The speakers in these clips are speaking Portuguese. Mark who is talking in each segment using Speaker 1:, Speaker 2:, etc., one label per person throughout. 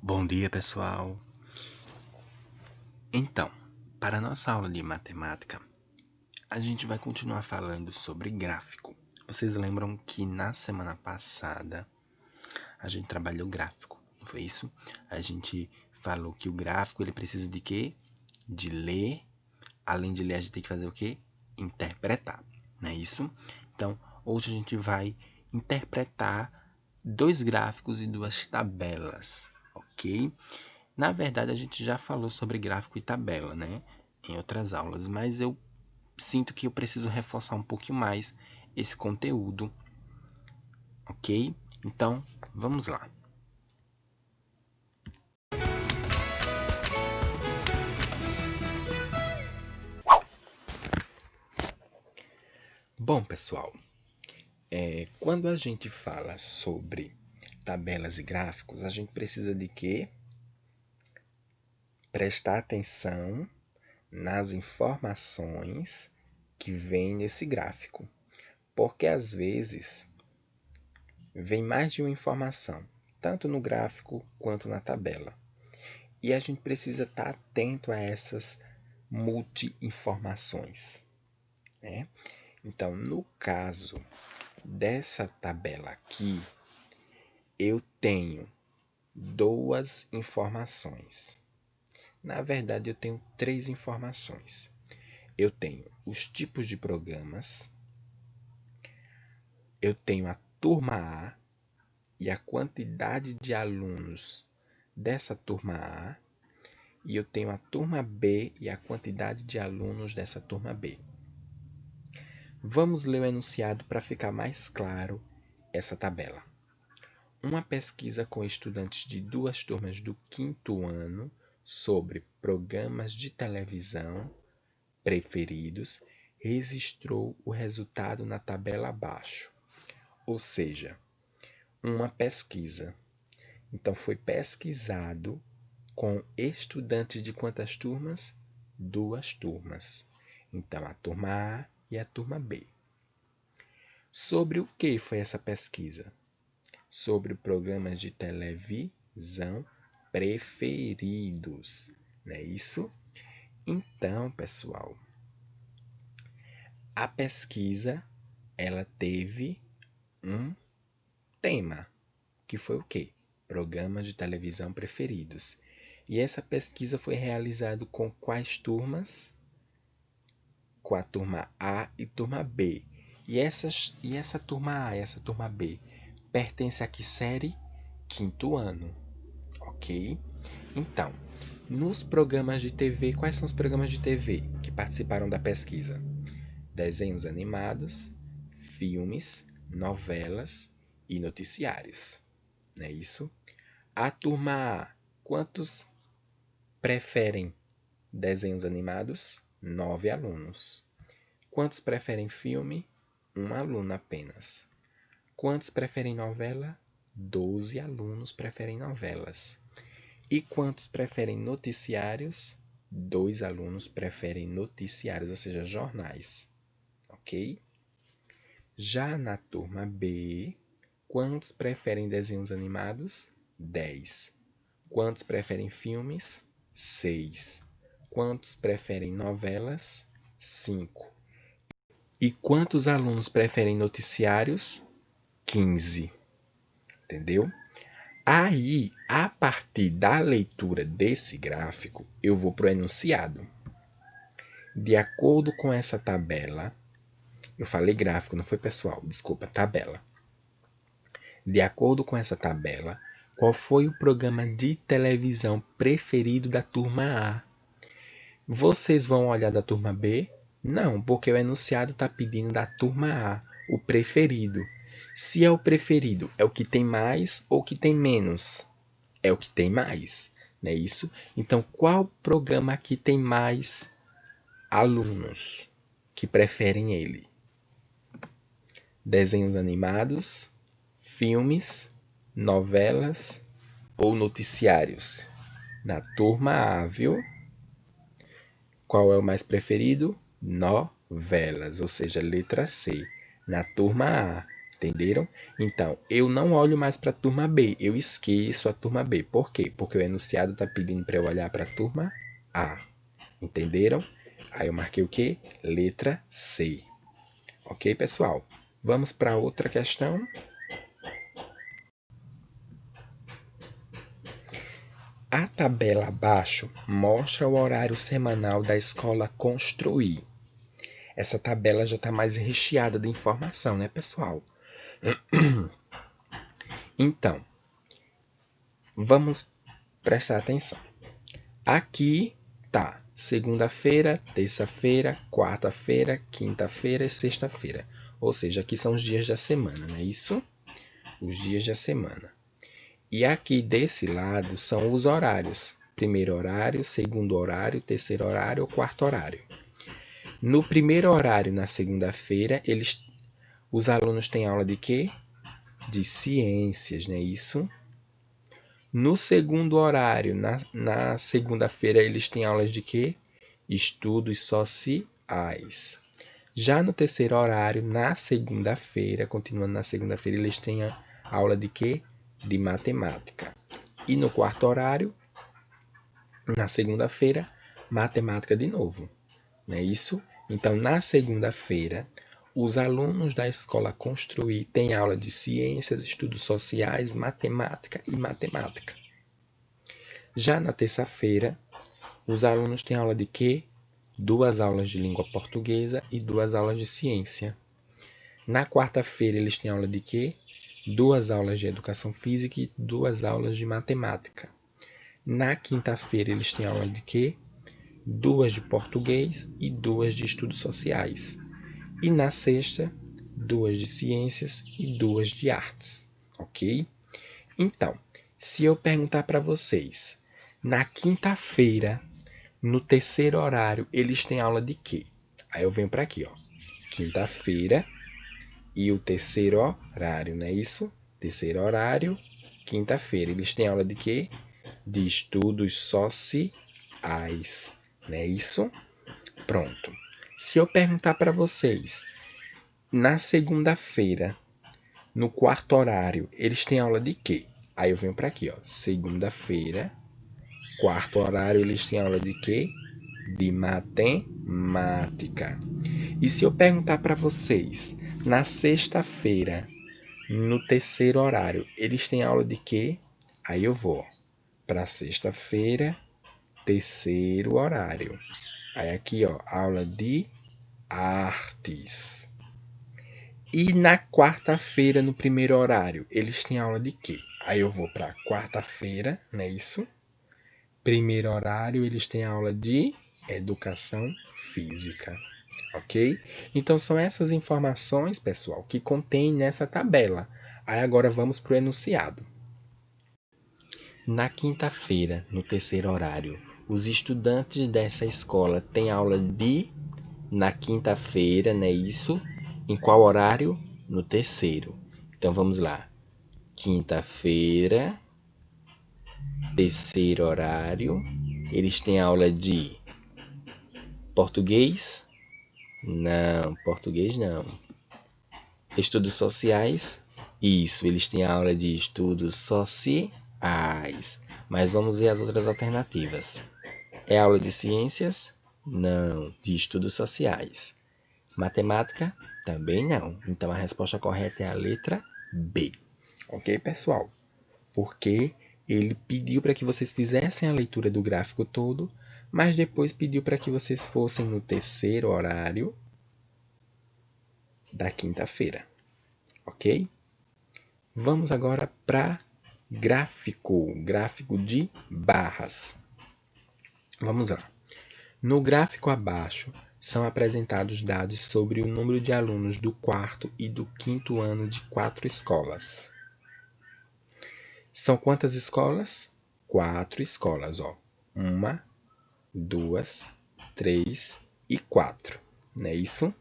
Speaker 1: Bom dia, pessoal! Então, para a nossa aula de matemática, a gente vai continuar falando sobre gráfico. Vocês lembram que na semana passada a gente trabalhou gráfico, não foi isso? A gente falou que o gráfico ele precisa de quê? De ler. Além de ler, a gente tem que fazer o quê? Interpretar, não é isso? Então, hoje a gente vai interpretar dois gráficos e duas tabelas, ok? Na verdade, a gente já falou sobre gráfico e tabela, né? Em outras aulas, mas eu sinto que eu preciso reforçar um pouquinho mais esse conteúdo, ok? Então, vamos lá. Bom, pessoal, quando a gente fala sobre tabelas e gráficos, a gente precisa de quê? Prestar atenção nas informações que vêm nesse gráfico. Porque às vezes vem mais de uma informação, tanto no gráfico quanto na tabela. E a gente precisa estar atento a essas multi-informações, né? Então, no caso dessa tabela aqui, eu tenho duas informações. Na verdade, eu tenho três informações. Eu tenho os tipos de programas, eu tenho a turma A e a quantidade de alunos dessa turma A, e eu tenho a turma B e a quantidade de alunos dessa turma B. Vamos ler o enunciado para ficar mais claro essa tabela. Uma pesquisa com estudantes de duas turmas do 5º ano sobre programas de televisão preferidos registrou o resultado na tabela abaixo. Ou seja, uma pesquisa. Então, foi pesquisado com estudantes de quantas turmas? Duas turmas. Então, a turma A e a turma B. Sobre o que foi essa pesquisa? Sobre programas de televisão preferidos. Não é isso? Então, pessoal, a pesquisa ela teve um tema, que foi o quê? Programas de televisão preferidos. E essa pesquisa foi realizada com quais turmas? Com a turma A e turma B. E essa turma A e essa turma B pertence a que série? 5º ano, ok? Então, nos programas de TV, quais são os programas de TV que participaram da pesquisa? Desenhos animados, filmes, novelas e noticiários. Não é isso? A turma A, quantos preferem desenhos animados? 9 alunos. Quantos preferem filme? 1 aluno apenas. Quantos preferem novela? 12 alunos preferem novelas. E quantos preferem noticiários? 2 alunos preferem noticiários, ou seja, jornais. Ok? Já na turma B, quantos preferem desenhos animados? 10. Quantos preferem filmes? 6. Quantos preferem novelas? 5. E quantos alunos preferem noticiários? 15. Entendeu? Aí, a partir da leitura desse gráfico, eu vou para o enunciado. De acordo com essa tabela, eu falei gráfico, não foi pessoal, desculpa, tabela. De acordo com essa tabela, qual foi o programa de televisão preferido da turma A? Vocês vão olhar da turma B? Não, porque o enunciado está pedindo da turma A, o preferido. Se é o preferido, é o que tem mais ou o que tem menos? É o que tem mais, não é isso? Então, qual programa aqui tem mais alunos que preferem ele? Desenhos animados, filmes, novelas ou noticiários? Na turma A, viu? Qual é o mais preferido? Novelas, ou seja, letra C. Na turma A. Entenderam? Então, eu não olho mais para a turma B, eu esqueço a turma B. Por quê? Porque o enunciado está pedindo para eu olhar para a turma A. Entenderam? Aí eu marquei o quê? Letra C. Ok, pessoal? Vamos para outra questão. A tabela abaixo mostra o horário semanal da escola Construir. Essa tabela já está mais recheada de informação, né, pessoal? Então, vamos prestar atenção. Aqui tá segunda-feira, terça-feira, quarta-feira, quinta-feira e sexta-feira. Ou seja, aqui são os dias da semana, não é isso? Os dias da semana. E aqui desse lado são os horários. Primeiro horário, segundo horário, terceiro horário ou quarto horário. No primeiro horário, na segunda-feira, os alunos têm aula de quê? De ciências, não é isso? No segundo horário, na segunda-feira, eles têm aulas de quê? Estudos sociais. Já no terceiro horário, na segunda-feira, continuando na segunda-feira, eles têm a aula de quê? De matemática. E no quarto horário, na segunda-feira, matemática de novo. Não é isso? Então, na segunda-feira, os alunos da escola Construir têm aula de ciências, estudos sociais, matemática e matemática. Já na terça-feira, os alunos têm aula de quê? 2 aulas de língua portuguesa e 2 aulas de ciência. Na quarta-feira, eles têm aula de quê? 2 aulas de educação física e 2 aulas de matemática. Na quinta-feira, eles têm aula de quê? 2 de português e 2 de estudos sociais. E na sexta, 2 de ciências e 2 de artes. Ok? Então, se eu perguntar para vocês, na quinta-feira, no terceiro horário, eles têm aula de quê? Aí eu venho para aqui, ó. Quinta-feira e o terceiro horário, não é isso? Terceiro horário, quinta-feira. Eles têm aula de quê? De estudos sociais, não é isso? Pronto. Se eu perguntar para vocês, na segunda-feira, no quarto horário, eles têm aula de quê? Aí eu venho para aqui, ó. Segunda-feira, quarto horário, eles têm aula de quê? De matemática. E se eu perguntar para vocês, na sexta-feira, no terceiro horário, eles têm aula de quê? Aí eu vou para sexta-feira, terceiro horário. Aí aqui, ó, aula de artes. E na quarta-feira, no primeiro horário, eles têm aula de quê? Aí eu vou para quarta-feira, não é isso? Primeiro horário, eles têm aula de educação física, ok? Então são essas informações, pessoal, que contém nessa tabela. Aí agora vamos para o enunciado. Na quinta-feira, no terceiro horário, os estudantes dessa escola têm aula de... Na quinta-feira, não é isso? Em qual horário? No terceiro. Então vamos lá. Quinta-feira, terceiro horário. Eles têm aula de português? Não, português não. Estudos sociais? Isso, eles têm aula de estudos sociais. Mas vamos ver as outras alternativas. É aula de ciências? Não, de estudos sociais. Matemática? Também não. Então a resposta correta é a letra B. Ok, pessoal? Porque ele pediu para que vocês fizessem a leitura do gráfico todo, mas depois pediu para que vocês fossem no terceiro horário da quinta-feira. Ok? Vamos agora para gráfico de barras. Vamos lá. No gráfico abaixo, são apresentados dados sobre o número de alunos do quarto e do quinto ano de 4 escolas. São quantas escolas? 4 escolas, ó. 1, 2, 3 e 4. Não é isso?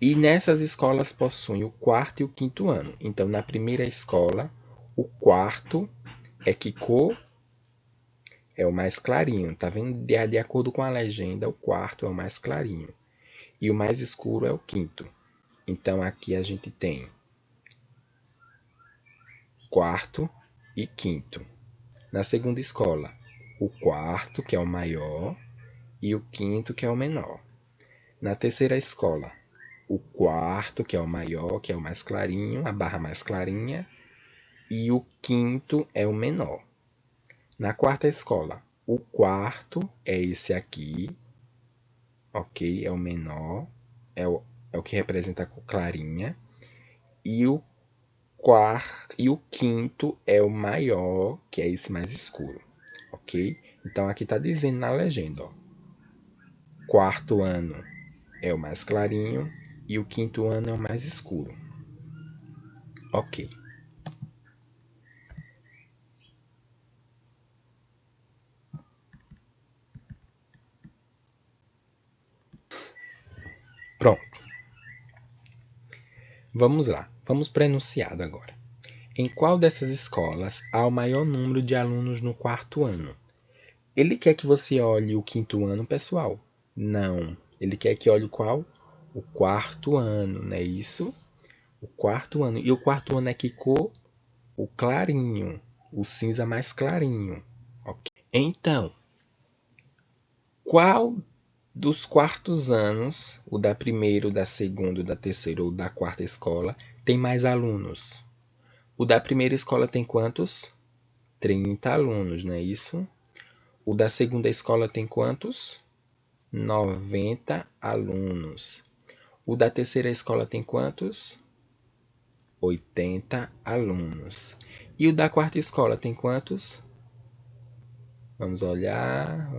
Speaker 1: E nessas escolas possuem o quarto e o quinto ano. Então, na primeira escola, o quarto é que cor? É o mais clarinho, tá vendo? De acordo com a legenda, o quarto é o mais clarinho. E o mais escuro é o quinto. Então aqui a gente tem quarto e quinto. Na segunda escola, o quarto, que é o maior, e o quinto, que é o menor. Na terceira escola, o quarto, que é o maior, que é o mais clarinho, a barra mais clarinha, e o quinto é o menor. Na quarta escola, o quarto é esse aqui, ok? É o menor, é o que representa a cor clarinha, e o quinto é o maior, que é esse mais escuro, ok? Então aqui está dizendo na legenda, ó, quarto ano é o mais clarinho e o quinto ano é o mais escuro, ok? Pronto. Vamos lá, vamos para o enunciado agora. Em qual dessas escolas há o maior número de alunos no quarto ano? Ele quer que você olhe o quinto ano, pessoal? Não. Ele quer que olhe qual? O quarto ano, não é isso? O quarto ano. E o quarto ano é que cor? O clarinho. O cinza mais clarinho. Ok? Então, qual dos quartos anos, o da primeira, o da segunda, o da terceira ou da quarta escola, tem mais alunos? O da primeira escola tem quantos? 30 alunos, não é isso? O da segunda escola tem quantos? 90 alunos. O da terceira escola tem quantos? 80 alunos. E o da quarta escola tem quantos? Vamos olhar.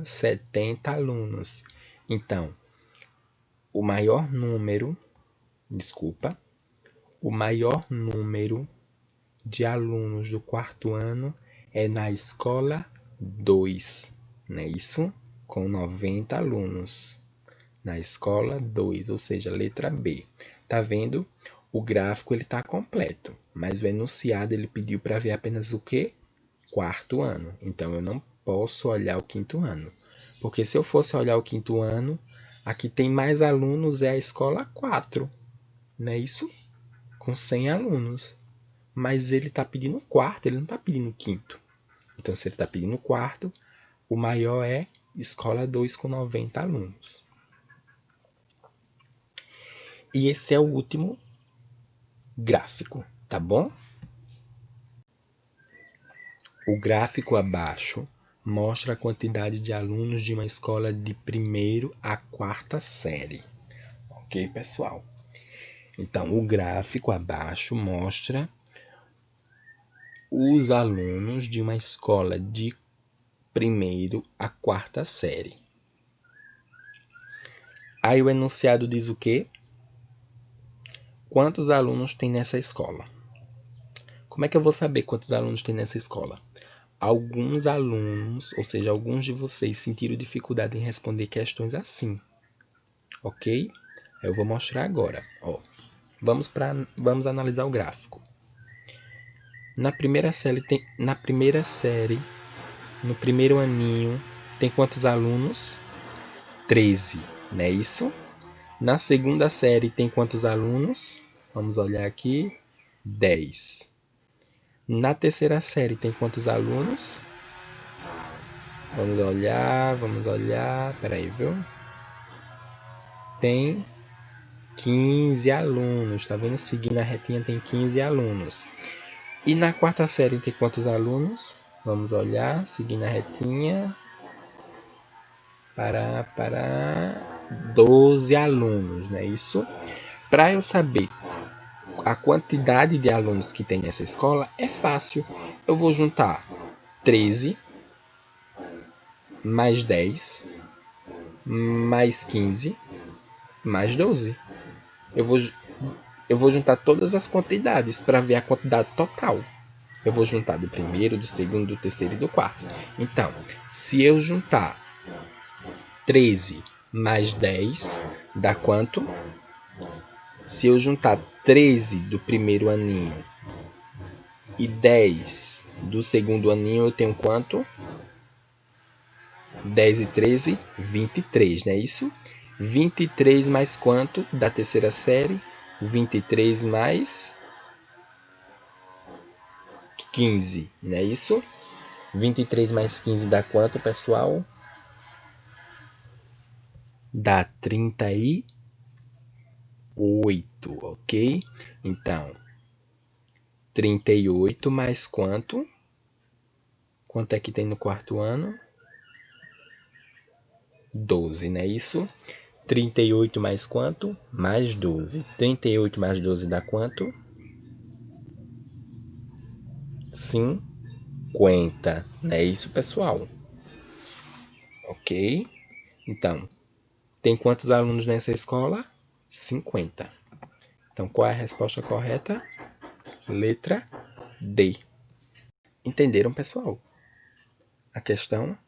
Speaker 1: 70 alunos. Então, o maior número, desculpa, o maior número de alunos do quarto ano é na escola 2, não é isso? Com 90 alunos. Na escola 2, ou seja, letra B. Tá vendo? O gráfico ele tá completo, mas o enunciado ele pediu para ver apenas o quê? Quarto ano. Então eu não posso olhar o quinto ano. Porque se eu fosse olhar o quinto ano, aqui tem mais alunos é a escola 4, não é isso? Com 100 alunos. Mas ele está pedindo quarto, ele não está pedindo quinto. Então, se ele está pedindo quarto, o maior é escola 2 com 90 alunos. E esse é o último gráfico, tá bom? O gráfico abaixo mostra a quantidade de alunos de uma escola de primeiro a quarta série. Ok, pessoal? Então, o gráfico abaixo mostra os alunos de uma escola de primeiro a quarta série. Aí o enunciado diz o quê? Quantos alunos tem nessa escola? Como é que eu vou saber quantos alunos tem nessa escola? Alguns alunos, ou seja, alguns de vocês sentiram dificuldade em responder questões assim, ok? Eu vou mostrar agora. Ó, vamos analisar o gráfico. Na primeira série, no primeiro aninho, tem quantos alunos? 13, não é isso? Na segunda série tem quantos alunos? Vamos olhar aqui, 10. Na terceira série tem quantos alunos? Vamos olhar. Peraí, viu? Tem 15 alunos. Tá vendo? Seguindo a retinha tem 15 alunos. E na quarta série tem quantos alunos? Vamos olhar, seguindo a retinha. Para 12 alunos, não é isso? Para eu saber a quantidade de alunos que tem nessa escola, é fácil. Eu vou juntar 13 mais 10 mais 15 mais 12. Eu vou, eu vou juntar todas as quantidades para ver a quantidade total. Eu vou juntar do primeiro, do segundo, do terceiro e do quarto. Então, se eu juntar 13 mais 10, dá quanto? Se eu juntar 13 do primeiro aninho e 10 do segundo aninho, eu tenho quanto? 10 e 13, 23, não é isso? 23 mais quanto da terceira série? 23 mais 15, não é isso? 23 mais 15 dá quanto, pessoal? Dá 38, ok? Então, 38 mais quanto? Quanto é que tem no quarto ano? 12, não é isso? 38 mais quanto? Mais 12. 38 mais 12 dá quanto? 50. Não é isso, pessoal? Ok? Então, tem quantos alunos nessa escola? 50. Então, qual é a resposta correta? Letra D. Entenderam, pessoal? A questão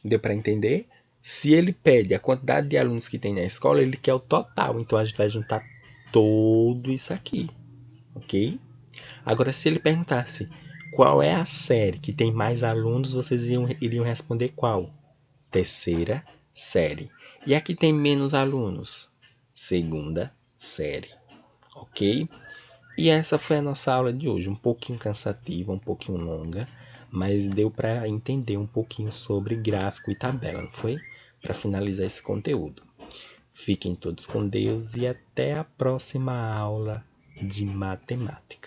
Speaker 1: deu para entender? Se ele pede a quantidade de alunos que tem na escola, ele quer o total. Então, a gente vai juntar tudo isso aqui, ok? Agora, se ele perguntasse qual é a série que tem mais alunos, vocês iriam responder qual? Terceira série. E a que tem menos alunos? Segunda série, ok? E essa foi a nossa aula de hoje, um pouquinho cansativa, um pouquinho longa, mas deu para entender um pouquinho sobre gráfico e tabela, não foi? Para finalizar esse conteúdo. Fiquem todos com Deus e até a próxima aula de matemática.